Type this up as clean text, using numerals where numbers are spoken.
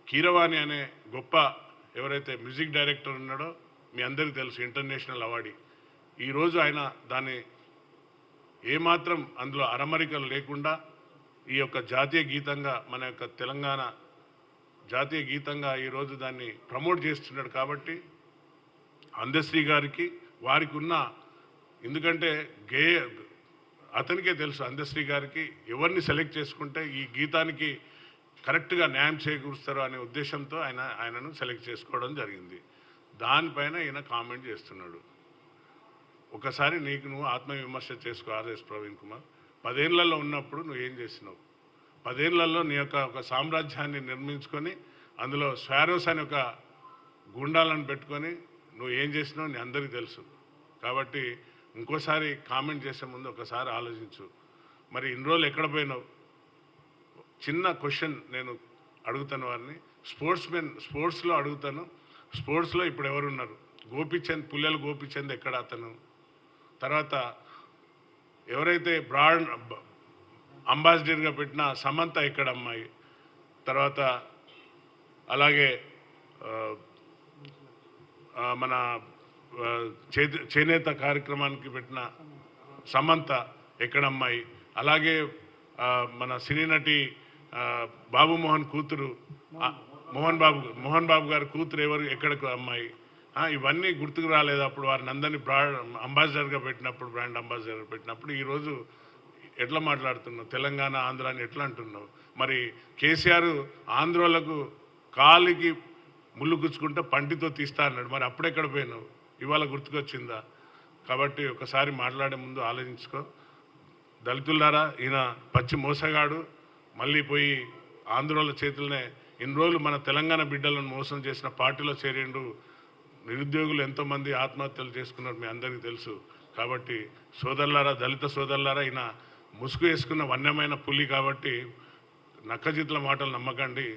కీరవాణి అనే గొప్ప ఎవరైతే మ్యూజిక్ డైరెక్టర్ ఉన్నాడో మీ అందరికీ తెలుసు, ఇంటర్నేషనల్ అవార్డీ. ఈరోజు ఆయన దాన్ని ఏమాత్రం అందులో అరమరికలు లేకుండా ఈ యొక్క జాతీయ గీతంగా, మన యొక్క తెలంగాణ జాతీయ గీతంగా ఈరోజు దాన్ని ప్రమోట్ చేస్తున్నాడు. కాబట్టి అందశ్రీ గారికి వారికి ఉన్న, ఎందుకంటే అతనికే తెలుసు అందశ్రీ గారికి ఎవరిని సెలెక్ట్ చేసుకుంటే ఈ గీతానికి కరెక్ట్గా న్యాయం చేకూరుస్తారు అనే ఉద్దేశంతో ఆయనను సెలెక్ట్ చేసుకోవడం జరిగింది. దానిపైన ఈయన కామెంట్ చేస్తున్నాడు. ఒకసారి నువ్వు ఆత్మవిమర్శ చేసుకో. ఆర్ఎస్ ప్రవీణ్ కుమార్, 10 ఏళ్లలో ఉన్నప్పుడు నువ్వు ఏం చేసినావు? 10 ఏళ్లలో నీ యొక్క ఒక సామ్రాజ్యాన్ని నిర్మించుకొని అందులో స్వారోస్ అనే ఒక గుండాలను పెట్టుకొని నువ్వు ఏం చేసినావు నీ అందరికీ తెలుసు. కాబట్టి ఇంకోసారి కామెంట్ చేసే ముందు ఒకసారి ఆలోచించు. మరి ఇన్ని రోజులు ఎక్కడ పోయినావు? చిన్న క్వశ్చన్ నేను అడుగుతాను వారిని, స్పోర్ట్స్లో అడుగుతాను. స్పోర్ట్స్లో ఇప్పుడు ఎవరున్నారు? గోపిచంద్, పుల్లెల గోపిచంద్ ఎక్కడ అతను? తర్వాత ఎవరైతే బ్రాండ్ అంబాసిడర్గా పెట్టిన సమంత ఎక్కడ అమ్మాయి? తర్వాత అలాగే మన చేనేత కార్యక్రమానికి పెట్టిన సమంత ఎక్కడ అమ్మాయి? అలాగే మన సినీ నటి బాబు మోహన్ కూతురు, మోహన్ బాబు గారి కూతురు ఎవరు, ఎక్కడకు అమ్మాయి? ఇవన్నీ గుర్తుకు రాలేదు అప్పుడు వారిని అందరినీ బ్రాండ్ అంబాసిడర్గా పెట్టినప్పుడు, బ్రాండ్ అంబాసిడర్గా పెట్టినప్పుడు. ఈరోజు ఎట్లా మాట్లాడుతున్నావు? తెలంగాణ ఆంధ్ర అని ఎట్లా అంటున్నావు? మరి కేసీఆర్ ఆంధ్రోలకు కాలికి ముళ్ళు గుచ్చుకుంటే పంటితో తీస్తా అన్నాడు. మరి అప్పుడెక్కడ పోయినావు? ఇవాళ గుర్తుకొచ్చిందా? కాబట్టి ఒకసారి మాట్లాడే ముందు ఆలోచించుకో. దళితులారా, ఈయన పచ్చి మోసగాడు. మళ్ళీ పోయి ఆంధ్రోల చేతులనే ఇన్ని రోజులు మన తెలంగాణ బిడ్డలను మోసం చేసిన పార్టీలో చేరిండు. నిరుద్యోగులు ఎంతోమంది ఆత్మహత్యలు చేసుకున్నారు, మీ అందరికీ తెలుసు. కాబట్టి సోదరులారా, దళిత సోదరులారా, ఈయన ముసుగు వేసుకున్న వన్యమైన పులి. కాబట్టి నక్కజిత్ల మాటలు నమ్మకండి.